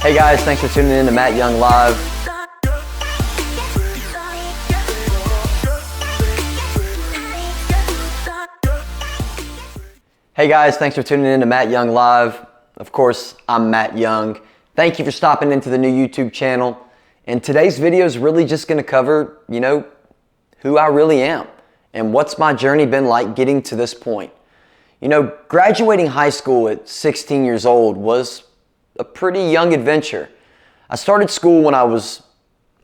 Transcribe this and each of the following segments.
Hey guys, thanks for tuning in to Matt Young Live. Hey guys, thanks for tuning in to Matt Young Live. Of course, I'm Matt Young. Thank you for stopping into the new YouTube channel. And today's video is really just going to cover, who I really am and what's my journey been like getting to this point. Graduating high school at 16 years old was a pretty young adventure. I started school when I was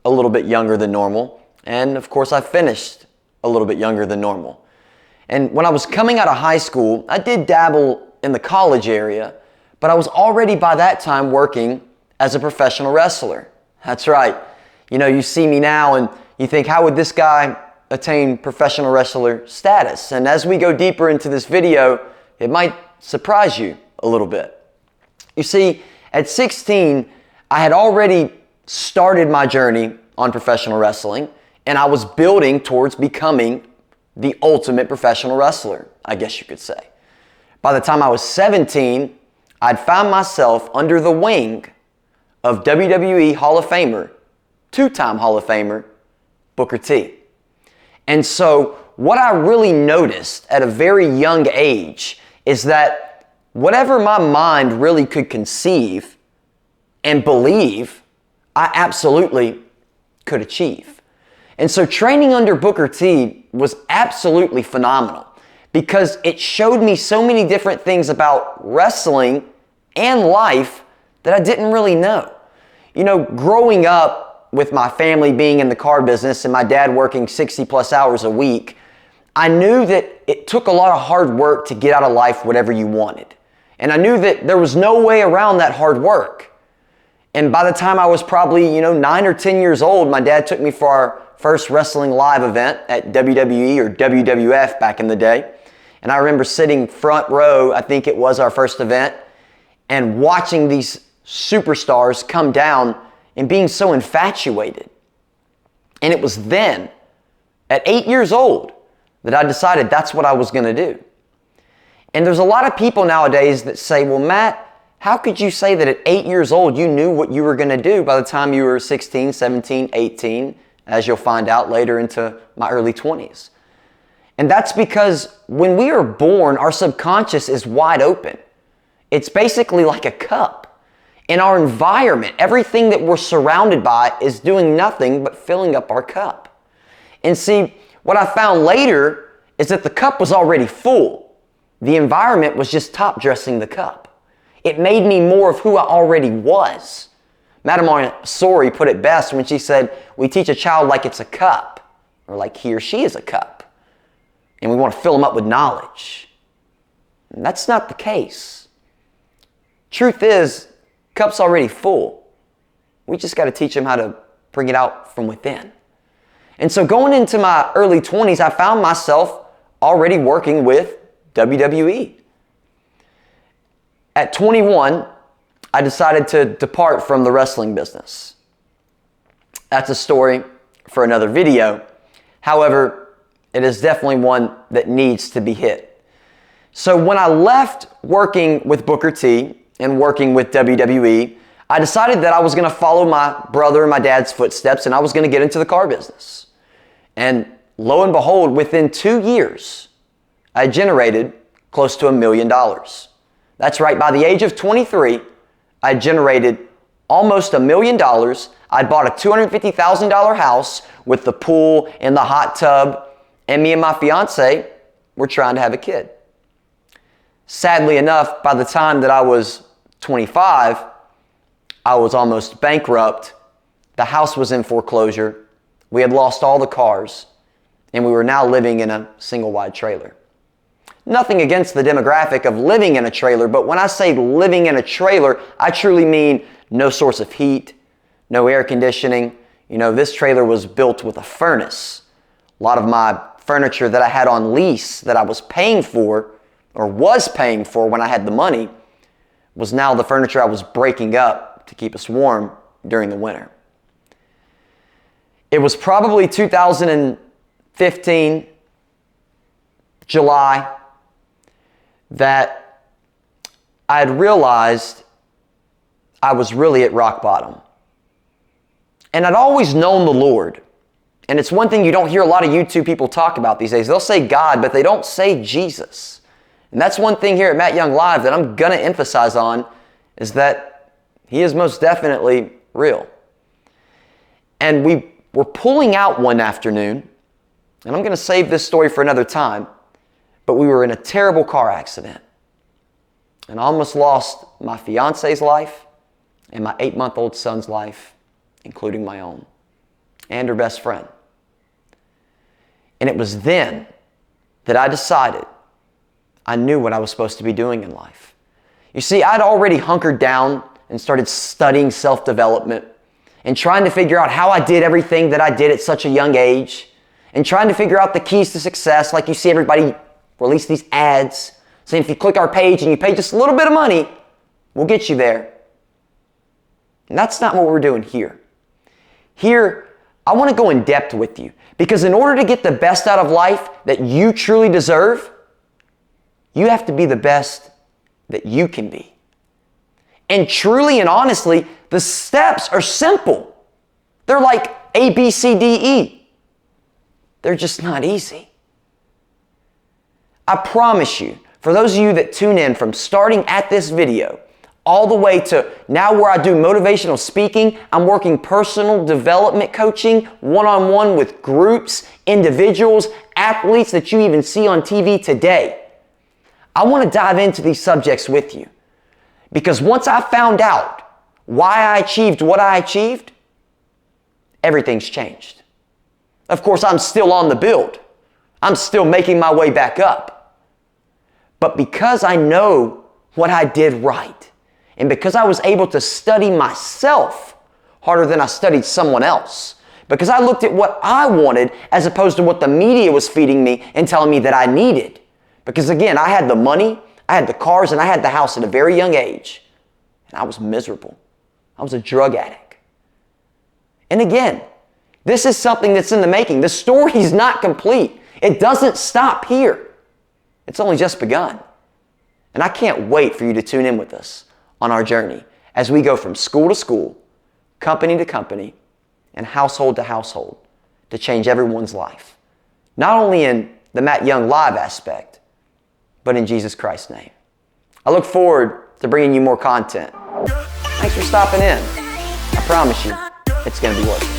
a little bit younger than normal, and of course I finished a little bit younger than normal. And when I was coming out of high school, I did dabble in the college area, but I was already by that time working as a professional wrestler. That's right. You see me now and you think, how would this guy attain professional wrestler status? And as we go deeper into this video, it might surprise you a little bit. You see, at 16, I had already started my journey on professional wrestling, and I was building towards becoming the ultimate professional wrestler, I guess you could say. By the time I was 17, I'd found myself under the wing of WWE Hall of Famer, two-time Hall of Famer, Booker T. And so what I really noticed at a very young age is that whatever my mind really could conceive and believe, I absolutely could achieve. And so training under Booker T was absolutely phenomenal because it showed me so many different things about wrestling and life that I didn't really know. Growing up with my family being in the car business and my dad working 60 plus hours a week, I knew that it took a lot of hard work to get out of life whatever you wanted. And I knew that there was no way around that hard work. And by the time I was probably, 9 or 10 years old, my dad took me for our first wrestling live event at WWE or WWF back in the day. And I remember sitting front row, I think it was our first event, and watching these superstars come down and being so infatuated. And it was then, at 8 years old, that I decided that's what I was going to do. And there's a lot of people nowadays that say, well, Matt, how could you say that at 8 years old you knew what you were going to do by the time you were 16, 17, 18, as you'll find out later into my early 20s? And that's because when we are born, our subconscious is wide open. It's basically like a cup. In our environment, everything that we're surrounded by is doing nothing but filling up our cup. And see, what I found later is that the cup was already full. The environment was just top dressing the cup. It made me more of who I already was. Madame Montessori put it best when she said, we teach a child like it's a cup, or like he or she is a cup, and we want to fill them up with knowledge. And that's not the case. Truth is, cup's already full. We just got to teach them how to bring it out from within. And so going into my early 20s, I found myself already working with WWE. At 21, I decided to depart from the wrestling business. That's a story for another video. However, it is definitely one that needs to be hit. So when I left working with Booker T and working with WWE, I decided that I was going to follow my brother and my dad's footsteps and I was going to get into the car business. And lo and behold, within 2 years, I generated close to $1 million. That's right, by the age of 23, I generated almost $1 million. I bought a $250,000 house with the pool and the hot tub, and me and my fiance were trying to have a kid. Sadly enough, by the time that I was 25, I was almost bankrupt. The house was in foreclosure. We had lost all the cars, and we were now living in a single-wide trailer. Nothing against the demographic of living in a trailer, but when I say living in a trailer, I truly mean no source of heat, no air conditioning. This trailer was built with a furnace. A lot of my furniture that I had on lease that I was paying for, or was paying for when I had the money, was now the furniture I was breaking up to keep us warm during the winter. It was probably 2015, July, that I had realized I was really at rock bottom. And I'd always known the Lord. And it's one thing you don't hear a lot of YouTube people talk about these days. They'll say God, but they don't say Jesus. And that's one thing here at Matt Young Live that I'm going to emphasize on, is that He is most definitely real. And we were pulling out one afternoon, and I'm going to save this story for another time, but we were in a terrible car accident. And I almost lost my fiance's life and my 8-month-old son's life, including my own, and her best friend. And it was then that I decided I knew what I was supposed to be doing in life. You see, I'd already hunkered down and started studying self-development and trying to figure out how I did everything that I did at such a young age, and trying to figure out the keys to success. Like you see everybody release these ads saying if you click our page and you pay just a little bit of money, we'll get you there. And that's not what we're doing here. Here, I want to go in depth with you, because in order to get the best out of life that you truly deserve, you have to be the best that you can be. And truly and honestly, the steps are simple. They're like A, B, C, D, E. They're just not easy. I promise you, for those of you that tune in from starting at this video all the way to now where I do motivational speaking, I'm working personal development coaching, one-on-one with groups, individuals, athletes that you even see on TV today. I want to dive into these subjects with you, because once I found out why I achieved what I achieved, everything's changed. Of course, I'm still on the build. I'm still making my way back up. But because I know what I did right, and because I was able to study myself harder than I studied someone else, because I looked at what I wanted as opposed to what the media was feeding me and telling me that I needed. Because again, I had the money, I had the cars, and I had the house at a very young age, and I was miserable. I was a drug addict. And again, this is something that's in the making. The story's not complete. It doesn't stop here. It's only just begun. And I can't wait for you to tune in with us on our journey as we go from school to school, company to company, and household to household to change everyone's life. Not only in the Matt Young Live aspect, but in Jesus Christ's name. I look forward to bringing you more content. Thanks for stopping in. I promise you, it's going to be worth it.